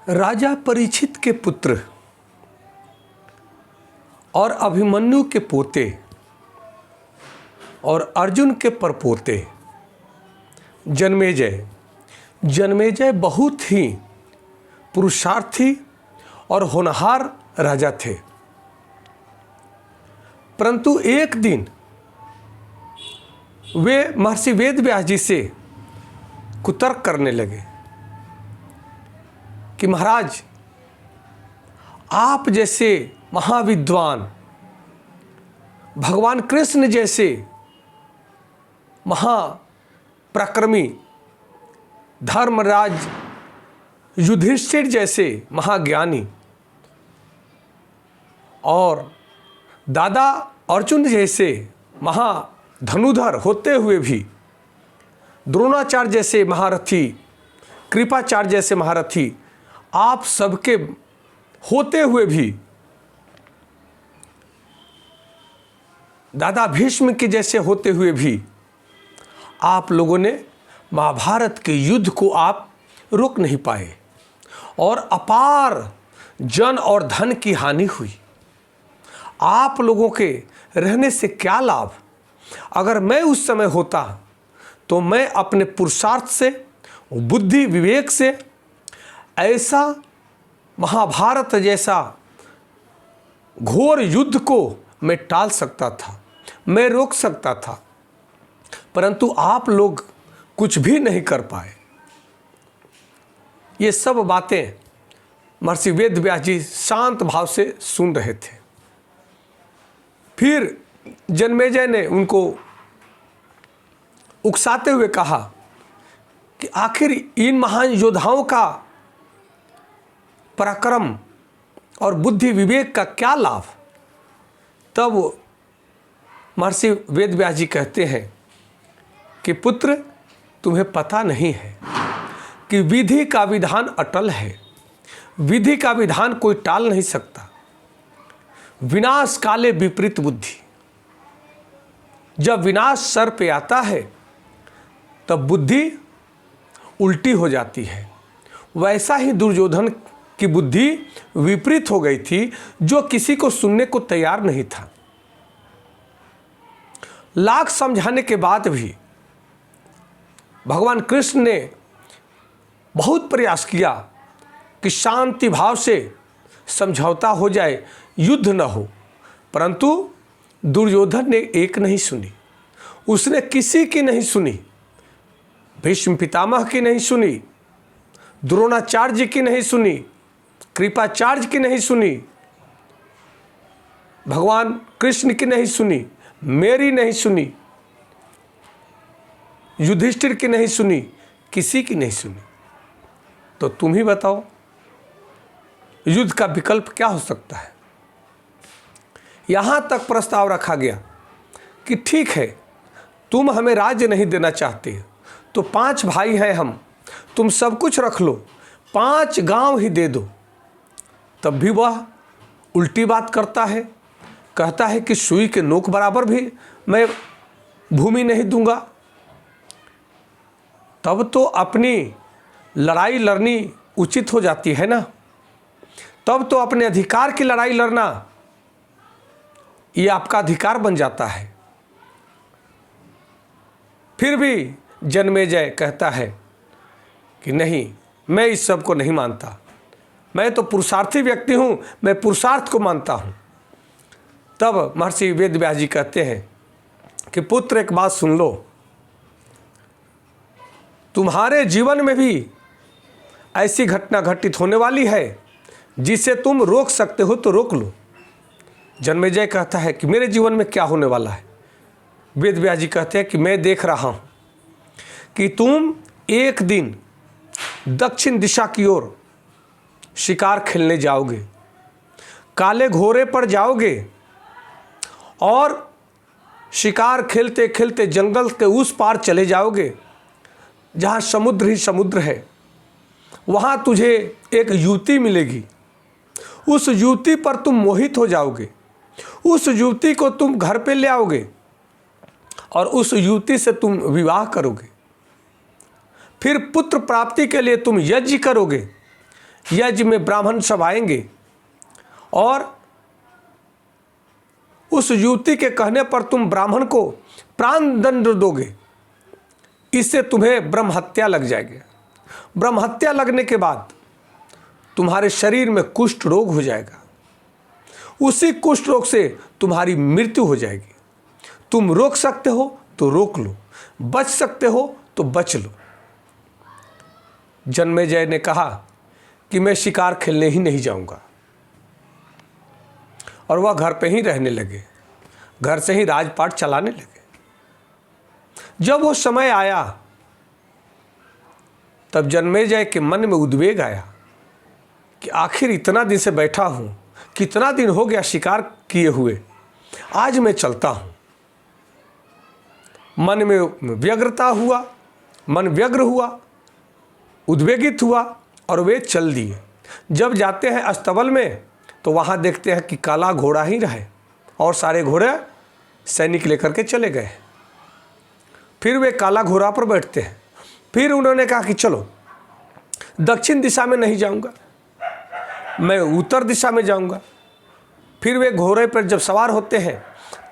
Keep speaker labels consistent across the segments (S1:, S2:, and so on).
S1: राजा परीक्षित के पुत्र और अभिमन्यु के पोते और अर्जुन के परपोते जन्मेजय बहुत ही पुरुषार्थी और होनहार राजा थे। परंतु एक दिन वे महर्षि वेदव्यास जी से कुतर्क करने लगे कि महाराज, आप जैसे महाविद्वान, भगवान कृष्ण जैसे महापराक्रमी, धर्मराज युधिष्ठिर जैसे महाज्ञानी और दादा अर्जुन जैसे महाधनुधर होते हुए भी, द्रोणाचार्य जैसे महारथी, कृपाचार्य जैसे महारथी आप सबके होते हुए भी, दादा भीष्म के जैसे होते हुए भी आप लोगों ने महाभारत के युद्ध को आप रोक नहीं पाए और अपार जन और धन की हानि हुई। आप लोगों के रहने से क्या लाभ? अगर मैं उस समय होता तो मैं अपने पुरुषार्थ से, बुद्धि विवेक से ऐसा महाभारत जैसा घोर युद्ध को मैं टाल सकता था, मैं रोक सकता था, परंतु आप लोग कुछ भी नहीं कर पाए। ये सब बातें महर्षि वेदव्यास जी शांत भाव से सुन रहे थे। फिर जन्मेजय ने उनको उकसाते हुए कहा कि आखिर इन महान योद्धाओं का पराक्रम और बुद्धि विवेक का क्या लाभ? तब महर्षि वेदव्यास जी कहते हैं कि पुत्र, तुम्हें पता नहीं है कि विधि का विधान अटल है, विधि का विधान कोई टाल नहीं सकता। विनाश काले विपरीत बुद्धि, जब विनाश सर पे आता है तब बुद्धि उल्टी हो जाती है। वैसा ही दुर्योधन की बुद्धि विपरीत हो गई थी, जो किसी को सुनने को तैयार नहीं था। लाख समझाने के बाद भी भगवान कृष्ण ने बहुत प्रयास किया कि शांति भाव से समझौता हो जाए, युद्ध न हो, परंतु दुर्योधन ने एक नहीं सुनी। उसने किसी की नहीं सुनी, भीष्म पितामह की नहीं सुनी, द्रोणाचार्य की नहीं सुनी, कृपाचार्य की नहीं सुनी, भगवान कृष्ण की नहीं सुनी, मेरी नहीं सुनी, युधिष्ठिर की नहीं सुनी, किसी की नहीं सुनी। तो तुम ही बताओ, युद्ध का विकल्प क्या हो सकता है? यहाँ तक प्रस्ताव रखा गया कि ठीक है, तुम हमें राज्य नहीं देना चाहते तो 5 भाई हैं हम, तुम सब कुछ रख लो, 5 गांव ही दे दो। तब भी वह उल्टी बात करता है, कहता है कि सुई के नोक बराबर भी मैं भूमि नहीं दूंगा। तब तो अपनी लड़ाई लड़नी उचित हो जाती है ना, तब तो अपने अधिकार की लड़ाई लड़ना ये आपका अधिकार बन जाता है। फिर भी जन्मेजय कहता है कि नहीं, मैं इस सब को नहीं मानता, मैं तो पुरुषार्थी व्यक्ति हूँ, मैं पुरुषार्थ को मानता हूँ। तब महर्षि वेदव्यास जी कहते हैं कि पुत्र, एक बात सुन लो, तुम्हारे जीवन में भी ऐसी घटना घटित होने वाली है जिसे तुम रोक सकते हो तो रोक लो। जन्मेजय कहता है कि मेरे जीवन में क्या होने वाला है? वेदव्यास जी कहते हैं कि मैं देख रहा हूँ कि तुम एक दिन दक्षिण दिशा की ओर शिकार खेलने जाओगे, काले घोड़े पर जाओगे और शिकार खेलते खेलते जंगल के उस पार चले जाओगे जहाँ समुद्र ही समुद्र है। वहाँ तुझे एक युवती मिलेगी, उस युवती पर तुम मोहित हो जाओगे, उस युवती को तुम घर पे ले आओगे और उस युवती से तुम विवाह करोगे। फिर पुत्र प्राप्ति के लिए तुम यज्ञ करोगे, यज्ञ में ब्राह्मण सब आएंगे और उस युवती के कहने पर तुम ब्राह्मण को प्राण दंड दोगे, इससे तुम्हें ब्रह्म हत्या लग जाएगी। ब्रह्म हत्या लगने के बाद तुम्हारे शरीर में कुष्ठ रोग हो जाएगा, उसी कुष्ठ रोग से तुम्हारी मृत्यु हो जाएगी। तुम रोक सकते हो तो रोक लो, बच सकते हो तो बच लो। जन्मेजय ने कहा कि मैं शिकार खेलने ही नहीं जाऊंगा, और वह घर पे ही रहने लगे, घर से ही राजपाट चलाने लगे। जब वो समय आया तब जन्मेजय के मन में उद्वेग आया कि आखिर इतना दिन से बैठा हूं, कितना दिन हो गया शिकार किए हुए, आज मैं चलता हूं। मन में व्यग्रता हुआ, मन व्यग्र हुआ, उद्वेगित हुआ और वे चल दिए। जब जाते हैं अस्तबल में तो वहाँ देखते हैं कि काला घोड़ा ही रहे और सारे घोड़े सैनिक लेकर के चले गए। फिर वे काला घोड़ा पर बैठते हैं। फिर उन्होंने कहा कि चलो दक्षिण दिशा में नहीं जाऊंगा, मैं उत्तर दिशा में जाऊंगा। फिर वे घोड़े पर जब सवार होते हैं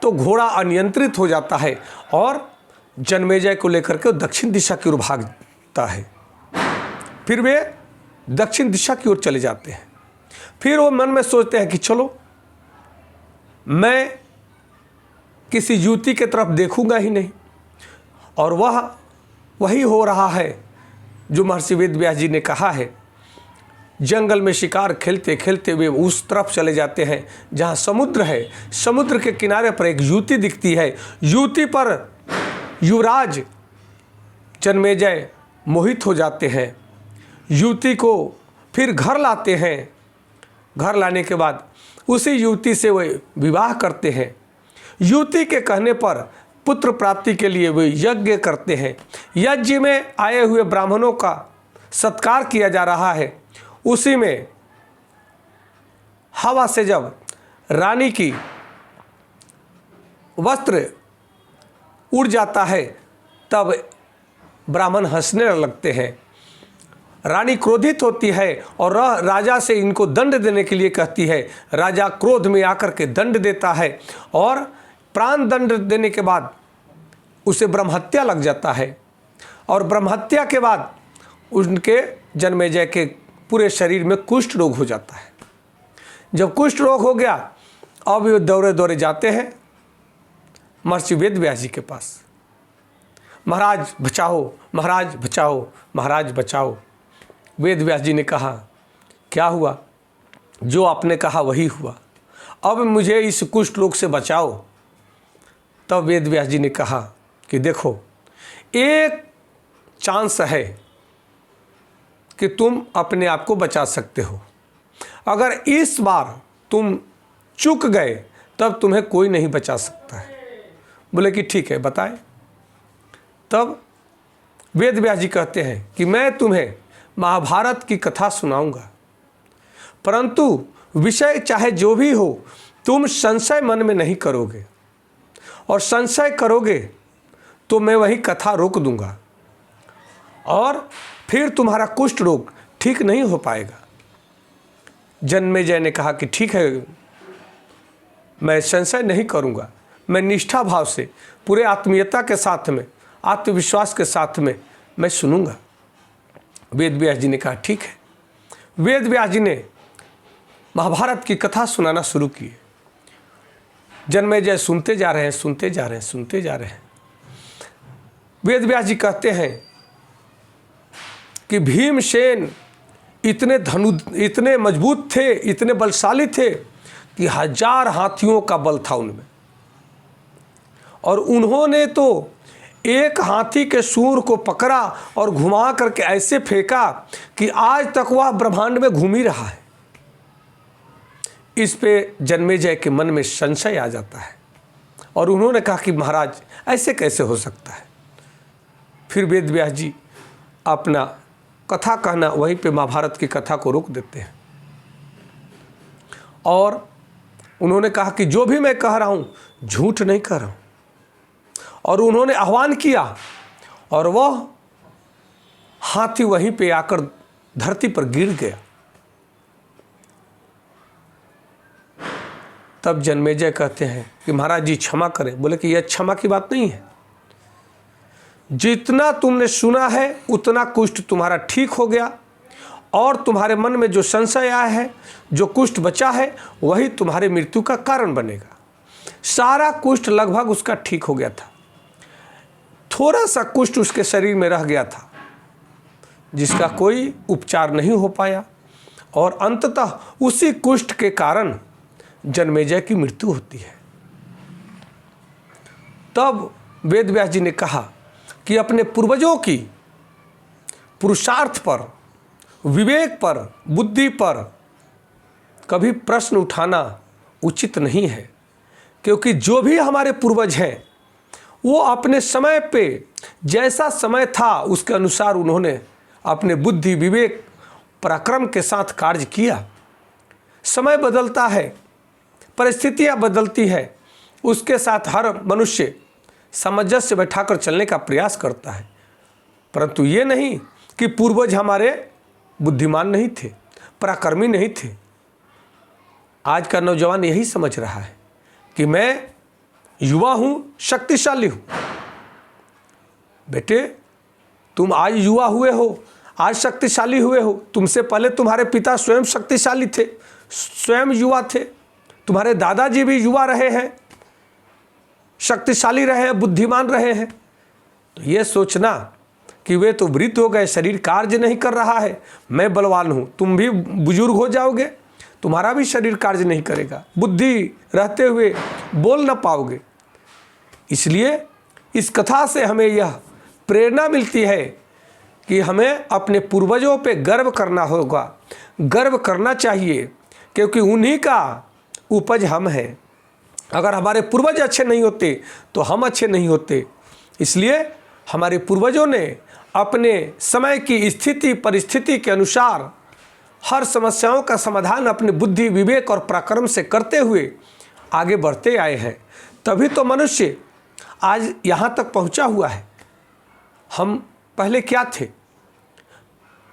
S1: तो घोड़ा अनियंत्रित हो जाता है और जन्मेजय को लेकर के दक्षिण दिशा की ओर भागता है। फिर वे दक्षिण दिशा की ओर चले जाते हैं। फिर वो मन में सोचते हैं कि चलो मैं किसी युवती के तरफ देखूंगा ही नहीं, और वही हो रहा है जो महर्षि वेद व्यास जी ने कहा है। जंगल में शिकार खेलते खेलते वे उस तरफ चले जाते हैं जहाँ समुद्र है। समुद्र के किनारे पर एक युवती दिखती है। युवती पर युवराज जन्मेजय मोहित हो जाते हैं। युवती को फिर घर लाते हैं। घर लाने के बाद उसी युवती से वे विवाह करते हैं। युवती के कहने पर पुत्र प्राप्ति के लिए वे यज्ञ करते हैं। यज्ञ में आए हुए ब्राह्मणों का सत्कार किया जा रहा है। उसी में हवा से जब रानी की वस्त्र उड़ जाता है तब ब्राह्मण हंसने लगते हैं। रानी क्रोधित होती है और राजा से इनको दंड देने के लिए कहती है। राजा क्रोध में आकर के दंड देता है और प्राण दंड देने के बाद उसे ब्रह्महत्या लग जाता है। और ब्रह्महत्या के बाद उनके जन्मेजय के पूरे शरीर में कुष्ठ रोग हो जाता है। जब कुष्ठ रोग हो गया अब वे दौड़े दौड़े जाते हैं महर्षि वेद व्यास जी के पास। महाराज बचाओ, महाराज बचाओ, महाराज बचाओ। वेद व्यास जी ने कहा क्या हुआ? जो आपने कहा वही हुआ, अब मुझे इस कुष्ठ रोग से बचाओ। तब वेद व्यास जी ने कहा कि देखो एक चांस है कि तुम अपने आप को बचा सकते हो। अगर इस बार तुम चूक गए तब तुम्हें कोई नहीं बचा सकता है। बोले कि ठीक है बताएं। तब वेद व्यास जी कहते हैं कि मैं तुम्हें महाभारत की कथा सुनाऊंगा, परंतु विषय चाहे जो भी हो तुम संशय मन में नहीं करोगे, और संशय करोगे तो मैं वही कथा रोक दूंगा और फिर तुम्हारा कुष्ठ रोग ठीक नहीं हो पाएगा। जन्मेजय ने कहा कि ठीक है, मैं संशय नहीं करूंगा, मैं निष्ठा भाव से पूरे आत्मीयता के साथ में, आत्मविश्वास के साथ में मैं सुनूंगा। वेद व्यास जी ने कहा ठीक है। वेद व्यास जी ने महाभारत की कथा सुनाना शुरू की। जन्मेजय सुनते जा रहे हैं, सुनते जा रहे हैं, सुनते जा रहे हैं। वेद व्यास जी कहते हैं कि भीमसेन इतने मजबूत थे, इतने बलशाली थे कि 1000 हाथियों का बल था उनमें, और उन्होंने तो एक हाथी के सूंड को पकड़ा और घुमा करके ऐसे फेंका कि आज तक वह ब्रह्मांड में घूम ही रहा है। इस पे जन्मेजय के मन में संशय आ जाता है और उन्होंने कहा कि महाराज ऐसे कैसे हो सकता है। फिर वेद व्यास जी अपना कथा कहना वहीं पे महाभारत की कथा को रोक देते हैं और उन्होंने कहा कि जो भी मैं कह रहा हूँ झूठ नहीं कह रहा हूँ। और उन्होंने आह्वान किया और वह हाथी वहीं पे आकर धरती पर गिर गया। तब जन्मेजय कहते हैं कि महाराज जी क्षमा करें। बोले कि यह क्षमा की बात नहीं है, जितना तुमने सुना है उतना कुष्ठ तुम्हारा ठीक हो गया, और तुम्हारे मन में जो संशय आया है, जो कुष्ठ बचा है, वही तुम्हारे मृत्यु का कारण बनेगा। सारा कुष्ठ लगभग उसका ठीक हो गया था, थोड़ा सा कुष्ठ उसके शरीर में रह गया था जिसका कोई उपचार नहीं हो पाया, और अंततः उसी कुष्ठ के कारण जन्मेजय की मृत्यु होती है। तब वेद व्यास जी ने कहा कि अपने पूर्वजों की पुरुषार्थ पर, विवेक पर, बुद्धि पर कभी प्रश्न उठाना उचित नहीं है, क्योंकि जो भी हमारे पूर्वज हैं वो अपने समय पे जैसा समय था उसके अनुसार उन्होंने अपने बुद्धि, विवेक, पराक्रम के साथ कार्य किया। समय बदलता है, परिस्थितियां बदलती है, उसके साथ हर मनुष्य सामंजस्य बैठाकर चलने का प्रयास करता है, परंतु ये नहीं कि पूर्वज हमारे बुद्धिमान नहीं थे, पराक्रमी नहीं थे। आज का नौजवान यही समझ रहा है कि मैं युवा हूँ, शक्तिशाली हूँ। बेटे, तुम आज युवा हुए हो, आज शक्तिशाली हुए हो, तुमसे पहले तुम्हारे पिता स्वयं शक्तिशाली थे, स्वयं युवा थे, तुम्हारे दादाजी भी युवा रहे हैं, शक्तिशाली रहे हैं, बुद्धिमान रहे हैं। तो ये सोचना कि वे तो वृद्ध हो गए, शरीर कार्य नहीं कर रहा है, मैं बलवान हूँ, तुम भी बुजुर्ग हो जाओगे, तुम्हारा भी शरीर कार्य नहीं करेगा, बुद्धि रहते हुए बोल ना पाओगे। इसलिए इस कथा से हमें यह प्रेरणा मिलती है कि हमें अपने पूर्वजों पे गर्व करना होगा, गर्व करना चाहिए, क्योंकि उन्हीं का उपज हम हैं। अगर हमारे पूर्वज अच्छे नहीं होते तो हम अच्छे नहीं होते। इसलिए हमारे पूर्वजों ने अपने समय की स्थिति परिस्थिति के अनुसार हर समस्याओं का समाधान अपनी बुद्धि, विवेक और पराक्रम से करते हुए आगे बढ़ते आए हैं, तभी तो मनुष्य आज यहाँ तक पहुँचा हुआ है। हम पहले क्या थे?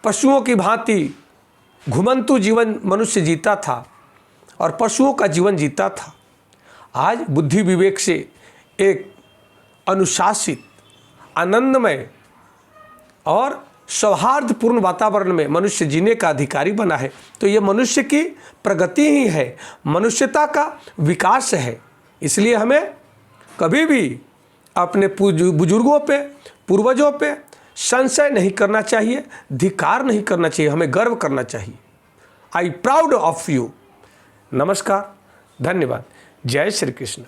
S1: पशुओं की भांति घुमंतु जीवन मनुष्य जीता था और पशुओं का जीवन जीता था। आज बुद्धि विवेक से एक अनुशासित, आनंदमय और सौहार्दपूर्ण वातावरण में मनुष्य जीने का अधिकारी बना है। तो ये मनुष्य की प्रगति ही है, मनुष्यता का विकास है। इसलिए हमें कभी भी अपने बुजुर्गों पे, पूर्वजों पे संशय नहीं करना चाहिए, धिक्कार नहीं करना चाहिए, हमें गर्व करना चाहिए। I proud of you. नमस्कार, धन्यवाद, जय श्री कृष्ण।